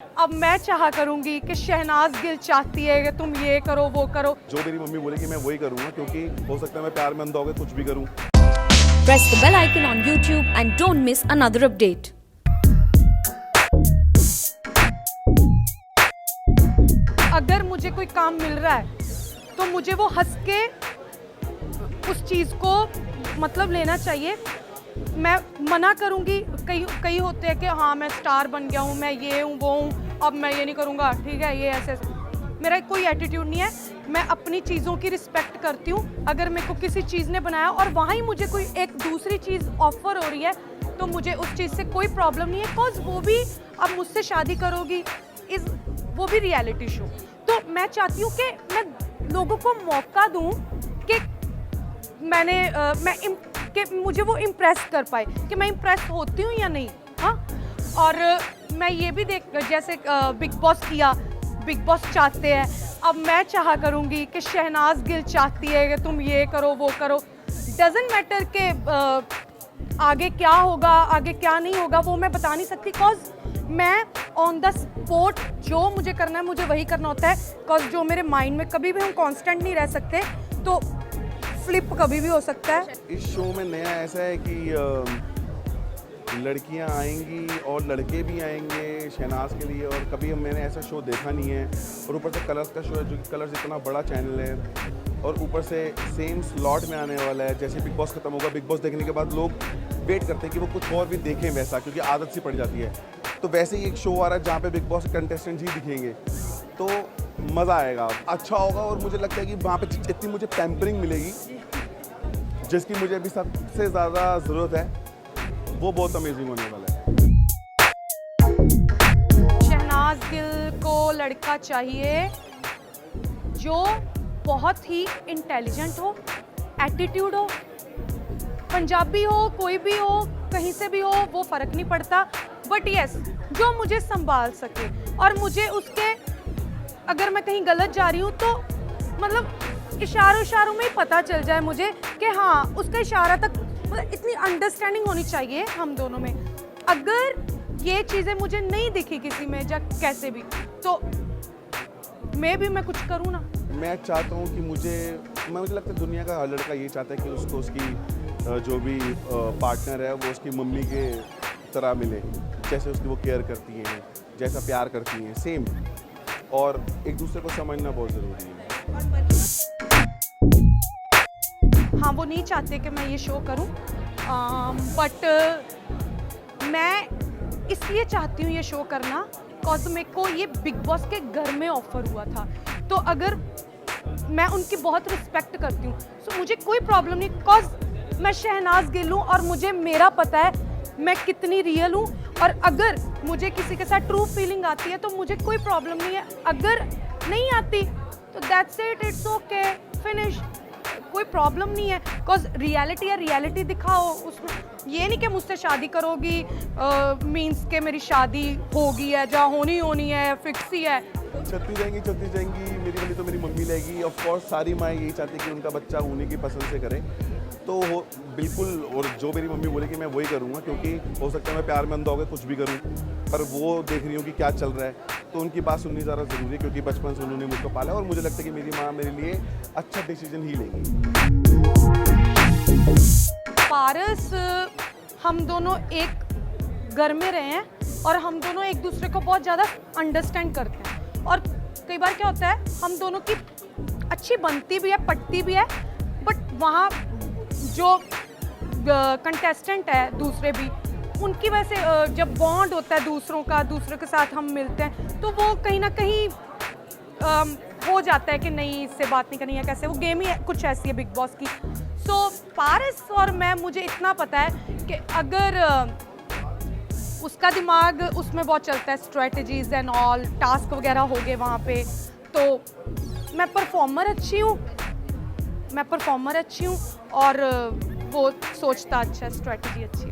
अब मैं चाहा करूंगी कि शहनाज गिल चाहती है कि तुम ये करो वो करो। जो मेरी मम्मी बोलेगी मैं वही करूँगा, क्योंकि हो सकता है मैं प्यार में अंधा होकर कुछ भी करूँ। Press the bell icon on YouTube and don't miss another update. अगर मुझे कोई काम मिल रहा है तो मुझे वो हंस के उस चीज़ को मतलब लेना चाहिए। मैं मना करूँगी, कई होते हैं कि हाँ मैं स्टार बन गया हूँ, मैं ये हूँ वो हूँ, अब मैं ये नहीं करूँगा, ठीक है ये ऐसे। मेरा कोई एटीट्यूड नहीं है, मैं अपनी चीज़ों की रिस्पेक्ट करती हूँ। अगर मेरे को किसी चीज़ ने बनाया और वहाँ ही मुझे कोई एक दूसरी चीज़ ऑफर हो रही है तो मुझे उस चीज़ से कोई प्रॉब्लम नहीं है। बिकॉज वो भी अब मुझसे शादी करोगी वो भी रियलिटी शो। तो मैं चाहती हूँ कि मैं लोगों को मौका दूँ कि कि मुझे वो इम्प्रेस कर पाए कि मैं इम्प्रेस होती हूँ या नहीं। हाँ, और मैं ये भी जैसे बिग बॉस किया, बिग बॉस चाहते हैं, अब मैं चाहा करूँगी कि शहनाज गिल चाहती है कि तुम ये करो वो करो। डजेंट मैटर कि आगे क्या होगा आगे क्या नहीं होगा, वो मैं बता नहीं सकती। बिकॉज मैं ऑन द स्पॉट जो मुझे करना है मुझे वही करना होता है। बिकॉज जो मेरे माइंड में कभी भी हम कांस्टेंट नहीं रह सकते, तो फ्लिप कभी भी हो सकता है। इस शो में नया ऐसा है कि लड़कियां आएंगी और लड़के भी आएंगे शहनाज के लिए, और कभी मैंने ऐसा शो देखा नहीं है। और ऊपर से कलर्स का शो है, जो कि कलर्स इतना बड़ा चैनल है, और ऊपर से सेम स्लॉट में आने वाला है। जैसे बिग बॉस खत्म होगा, बिग बॉस देखने के बाद लोग वेट करते हैं कि वो कुछ और भी देखें वैसा, क्योंकि आदत सी पड़ जाती है। तो वैसे ही एक शो आ रहा है जहाँ पे बिग बॉस कंटेस्टेंट ही दिखेंगे, तो मज़ा आएगा, अच्छा होगा। और मुझे लगता है कि वहाँ पे इतनी मुझे पैम्परिंग मिलेगी जिसकी मुझे अभी सबसे ज़्यादा ज़रूरत है, वो बहुत अमेजिंग होने वाला है। शहनाज गिल को लड़का चाहिए जो बहुत ही इंटेलिजेंट हो, एटीट्यूड हो, पंजाबी हो, कोई भी हो, कहीं से भी हो, वो फ़र्क नहीं पड़ता। बट यस, जो मुझे संभाल सके और मुझे उसके, अगर मैं कहीं गलत जा रही हूँ तो मतलब इशारों में ही पता चल जाए मुझे कि हाँ उसका इशारा तक, मतलब इतनी अंडरस्टैंडिंग होनी चाहिए हम दोनों में। अगर ये चीज़ें मुझे नहीं दिखी किसी में या कैसे भी, तो मैं कुछ करूँ ना। मैं चाहता हूँ कि मुझे लगता है दुनिया का हर लड़का ये चाहता है कि उसको उसकी जो भी पार्टनर है वो उसकी मम्मी के तरह मिले, जैसे उसकी वो केयर करती हैं, जैसा प्यार करती हैं, सेम। और एक दूसरे को समझना बहुत ज़रूरी है। हाँ, वो नहीं चाहते कि मैं ये शो करूं, बट मैं इसलिए चाहती हूँ ये शो करना बिकॉज मेरे को ये बिग बॉस के घर में ऑफर हुआ था। तो अगर मैं उनकी बहुत रिस्पेक्ट करती हूँ, सो मुझे कोई प्रॉब्लम नहीं। बिकॉज मैं शहनाज गिल हूँ और मुझे मेरा पता है मैं कितनी रियल हूँ, और अगर मुझे किसी के साथ ट्रू फीलिंग आती है तो मुझे कोई प्रॉब्लम नहीं है। अगर नहीं आती तो that's it, it's okay, finish, कोई प्रॉब्लम नहीं है। बिकॉज रियलिटी है, रियलिटी दिखाओ। उसमें ये नहीं कि मुझसे शादी करोगी मीन्स के मेरी शादी होगी है, जहाँ होनी है, फिक्स ही है। चलती जाएंगी। मेरी वाली तो मेरी मम्मी लेगी। ऑफ कोर्स सारी माँ यही चाहती है कि उनका बच्चा उन्हीं की पसंद से करे, तो वो बिल्कुल। और जो मेरी मम्मी बोलेगी मैं वही करूँगा, क्योंकि हो सकता है मैं प्यार में अंधा होकर कुछ भी करूँ, पर वो देख रही हूँ कि क्या चल रहा है, तो उनकी बात सुननी ज़्यादा ज़रूरी है, क्योंकि बचपन से उन्होंने मुझको पाला, और मुझे लगता है कि मेरी माँ मेरे लिए अच्छा डिसीजन ही लेगी। पारस, हम दोनों एक घर में रहे हैं और हम दोनों एक दूसरे को बहुत ज़्यादा अंडरस्टैंड करते हैं, और कई बार क्या होता है हम दोनों की अच्छी बनती भी है, पटती भी है, बट वहाँ जो कंटेस्टेंट है दूसरे भी, उनकी वजह से जब बॉन्ड होता है दूसरों के साथ हम मिलते हैं, तो वो कहीं ना कहीं हो जाता है कि नहीं इससे बात नहीं करनी है, कैसे। वो गेम ही कुछ ऐसी है बिग बॉस की। सो पारस और मैं, मुझे इतना पता है कि अगर उसका दिमाग उसमें बहुत चलता है, स्ट्रेटजीज एंड ऑल, टास्क वगैरह हो गए वहाँ पे, तो मैं परफॉर्मर अच्छी हूँ और वो सोचता अच्छा है, स्ट्रेटजी अच्छी है।